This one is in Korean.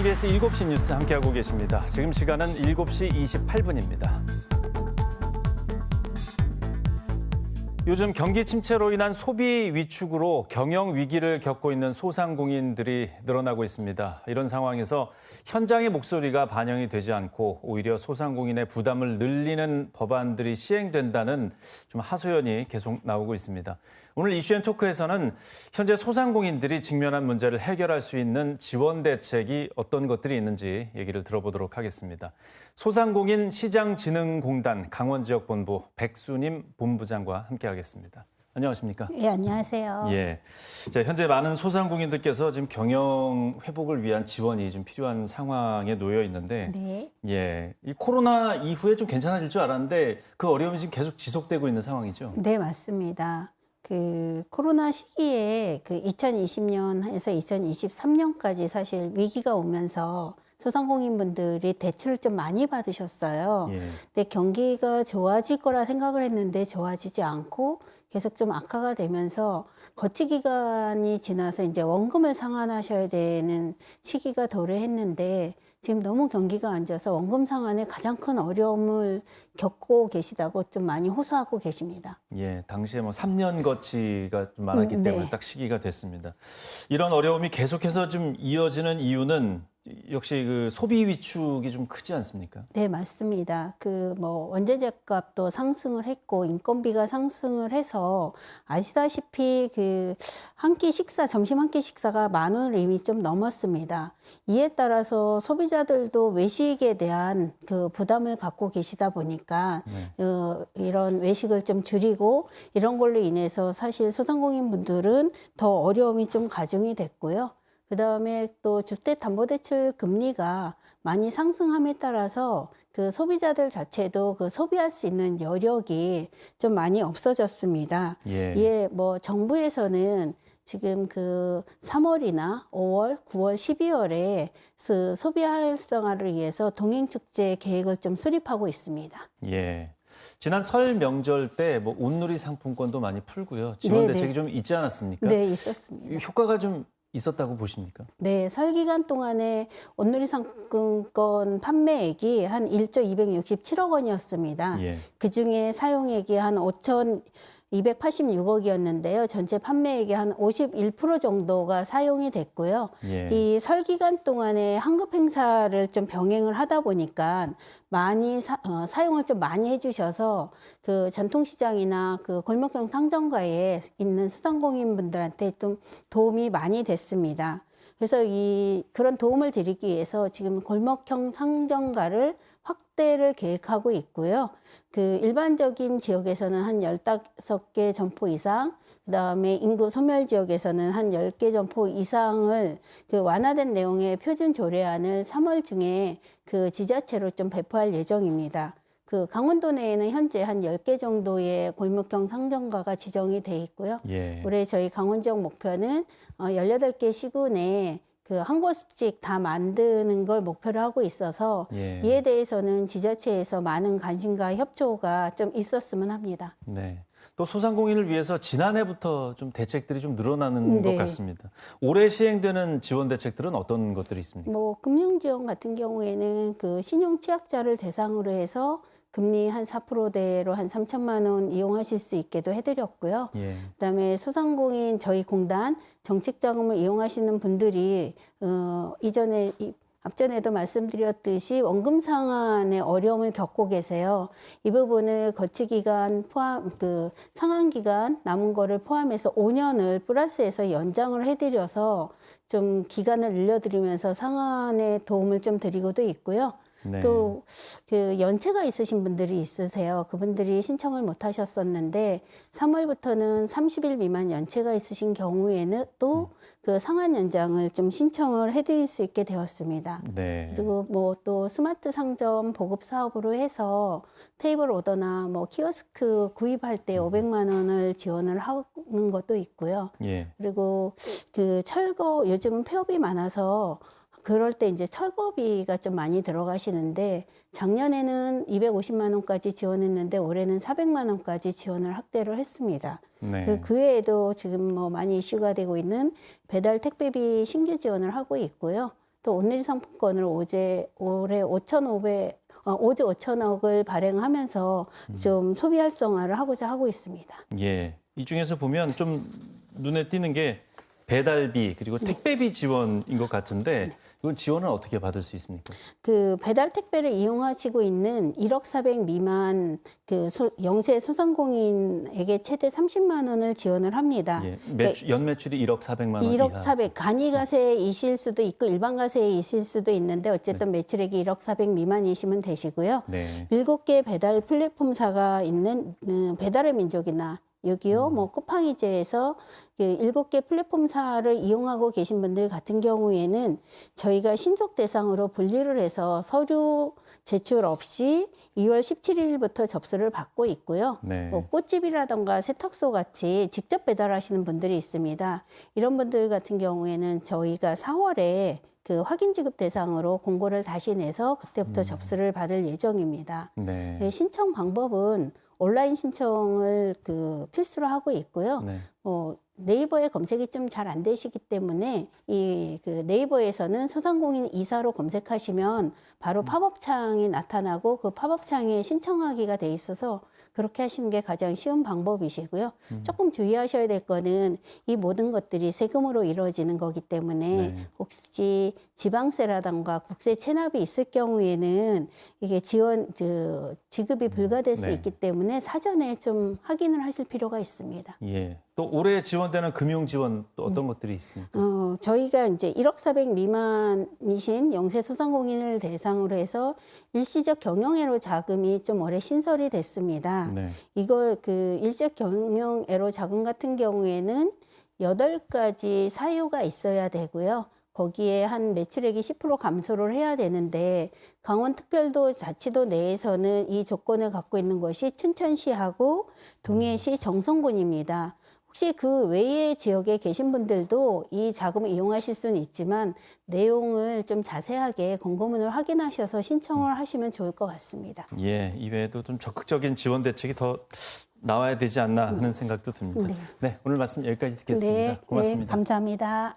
KBS 7시 뉴스 함께하고 계십니다. 지금 시간은 7시 28분입니다. 요즘 경기 침체로 인한 소비 위축으로 경영 위기를 겪고 있는 소상공인들이 늘어나고 있습니다. 이런 상황에서 현장의 목소리가 반영이 되지 않고 오히려 소상공인의 부담을 늘리는 법안들이 시행된다는 좀 하소연이 계속 나오고 있습니다. 오늘 이슈앤토크에서는 현재 소상공인들이 직면한 문제를 해결할 수 있는 지원 대책이 어떤 것들이 있는지 얘기를 들어보도록 하겠습니다. 소상공인 시장진흥공단 강원지역본부 백수님 본부장과 함께하겠습니다. 안녕하십니까? 예, 안녕하세요. 예, 자, 현재 많은 소상공인들께서 지금 경영 회복을 위한 지원이 좀 필요한 상황에 놓여 있는데, 네. 예, 이 코로나 이후에 좀 괜찮아질 줄 알았는데 그 어려움이 지금 계속 지속되고 있는 상황이죠? 네, 맞습니다. 코로나 시기에 2020년에서 2023년까지 사실 위기가 오면서 소상공인분들이 대출을 좀 많이 받으셨어요. 예. 근데 경기가 좋아질 거라 생각을 했는데 좋아지지 않고 계속 좀 악화가 되면서 거치 기간이 지나서 이제 원금을 상환하셔야 되는 시기가 도래했는데 지금 너무 경기가 안 좋아서 원금 상환에 가장 큰 어려움을 겪고 계시다고 좀 많이 호소하고 계십니다. 예, 당시에 3년 거치가 좀 많았기 때문에 네. 딱 시기가 됐습니다. 이런 어려움이 계속해서 좀 이어지는 이유는 역시 그 소비 위축이 좀 크지 않습니까? 네, 맞습니다. 원재재 값도 상승을 했고 인건비가 상승을 해서 아시다시피 한 끼 식사, 점심 한 끼 식사가 10,000원을 이미 좀 넘었습니다. 이에 따라서 소비자들도 외식에 대한 부담을 갖고 계시다 보니까 이런 외식을 좀 줄이고 이런 걸로 인해서 사실 소상공인 분들은 더 어려움이 좀 가중이 됐고요. 그다음에 또 주택담보대출 금리가 많이 상승함에 따라서 소비자들 자체도 소비할 수 있는 여력이 좀 많이 없어졌습니다. 예. 예, 정부에서는 지금 3월이나 5월, 9월, 12월에 소비 활성화를 위해서 동행축제 계획을 좀 수립하고 있습니다. 예. 지난 설 명절 때 온누리 상품권도 많이 풀고요. 지원 네, 대책이 네. 좀 있지 않았습니까? 네, 있었습니다. 효과가 좀 있었다고 보십니까? 네, 설 기간 동안에 온누리 상품권 판매액이 한 1조 267억 원이었습니다. 예. 그중에 사용액이 한 5,286억이었는데요. 전체 판매액의 한 51% 정도가 사용이 됐고요. 예. 이 설 기간 동안에 환급 행사를 좀 병행을 하다 보니까 많이 사용을 좀 많이 해주셔서 전통시장이나 골목형 상점가에 있는 소상공인 분들한테 좀 도움이 많이 됐습니다. 그래서 그런 도움을 드리기 위해서 지금 골목형 상점가를 확대를 계획하고 있고요. 일반적인 지역에서는 한 15개 점포 이상, 그다음에 인구 소멸 지역에서는 한 10개 점포 이상을 완화된 내용의 표준 조례안을 3월 중에 지자체로 좀 배포할 예정입니다. 강원도 내에는 현재 한 10개 정도의 골목형 상점가가 지정이 돼 있고요. 예. 올해 저희 강원 지역 목표는 18개 시군 내에 한 곳씩 다 만드는 걸 목표로 하고 있어서 예. 이에 대해서는 지자체에서 많은 관심과 협조가 좀 있었으면 합니다. 네. 또 소상공인을 위해서 지난해부터 좀 대책들이 좀 늘어나는 네. 것 같습니다. 올해 시행되는 지원 대책들은 어떤 것들이 있습니까? 금융지원 같은 경우에는 신용 취약자를 대상으로 해서 금리 한 4%대로 한 3천만 원 이용하실 수 있게도 해드렸고요. 예. 그다음에 소상공인 저희 공단 정책자금을 이용하시는 분들이 앞전에도 말씀드렸듯이 원금 상환에 어려움을 겪고 계세요. 이 부분을 거치 기간 포함, 상환 기간 남은 거를 포함해서 5년을 플러스해서 연장을 해드려서 좀 기간을 늘려드리면서 상환에 도움을 좀 드리고도 있고요. 네. 또 연체가 있으신 분들이 있으세요. 그분들이 신청을 못 하셨었는데 3월부터는 30일 미만 연체가 있으신 경우에는 또 상환 연장을 좀 신청을 해드릴 수 있게 되었습니다. 네. 그리고 또 스마트 상점 보급 사업으로 해서 테이블 오더나 키오스크 구입할 때 500만 원을 지원을 하는 것도 있고요. 예. 그리고 철거 요즘은 폐업이 많아서 그럴 때 이제 철거비가 좀 많이 들어가시는데 작년에는 250만 원까지 지원했는데 올해는 400만 원까지 지원을 확대를 했습니다. 네. 그리고 그 외에도 지금 많이 이슈가 되고 있는 배달 택배비 신규 지원을 하고 있고요. 또 온누리 상품권을 올해 5조 5천억을 발행하면서 좀 소비 활성화를 하고자 하고 있습니다. 예. 이 중에서 보면 좀 눈에 띄는 게 배달비 그리고 택배비 지원인 것 같은데 이건 지원은 어떻게 받을 수 있습니까? 그 배달 택배를 이용하시고 있는 1억 400 미만 그 영세 소상공인에게 최대 30만 원을 지원을 합니다. 예. 연 매출이 1억 400만 원 1억 이하. 400 간이 가세이실 수도 있고 일반 가세이실 수도 있는데 어쨌든 매출액이 1억 400 미만이시면 되시고요. 네. 7개 배달 플랫폼사가 있는 배달의 민족이나 6.25, 뭐 쿠팡이제에서 7개 플랫폼사를 이용하고 계신 분들 같은 경우에는 저희가 신속 대상으로 분리를 해서 서류 제출 없이 2월 17일부터 접수를 받고 있고요. 네. 뭐 꽃집이라던가 세탁소 같이 직접 배달하시는 분들이 있습니다. 이런 분들 같은 경우에는 저희가 4월에 그 확인 지급 대상으로 공고를 다시 내서 그때부터 접수를 받을 예정입니다. 네. 네, 신청 방법은 온라인 신청을 그 필수로 하고 있고요. 네. 네이버에 검색이 좀 잘 안 되시기 때문에 이 그 네이버에서는 소상공인 이사로 검색하시면 바로 팝업 창이 나타나고 그 팝업 창에 신청하기가 돼 있어서 그렇게 하시는 게 가장 쉬운 방법이시고요. 조금 주의하셔야 될 거는 이 모든 것들이 세금으로 이루어지는 거기 때문에 네. 혹시 지방세라든가 국세 체납이 있을 경우에는 이게 지급이 불가될 수 네. 있기 때문에 사전에 좀 확인을 하실 필요가 있습니다. 예. 또 올해 지원되는 금융 지원 또 어떤 것들이 있습니까? 저희가 이제 1억 400 미만이신 영세 소상공인을 대상으로 해서 일시적 경영애로 자금이 좀 올해 신설이 됐습니다. 네. 이걸 그 일시적 경영애로 자금 같은 경우에는 8가지 사유가 있어야 되고요. 거기에 한 매출액이 10% 감소를 해야 되는데 강원특별도 자치도 내에서는 이 조건을 갖고 있는 것이 춘천시하고 동해시 정선군입니다. 혹시 그 외의 지역에 계신 분들도 이 자금을 이용하실 수는 있지만 내용을 좀 자세하게 공고문을 확인하셔서 신청을 하시면 좋을 것 같습니다. 예, 이외에도 좀 적극적인 지원 대책이 더 나와야 되지 않나 하는 생각도 듭니다. 네. 네, 오늘 말씀 여기까지 듣겠습니다. 네, 고맙습니다. 네, 감사합니다.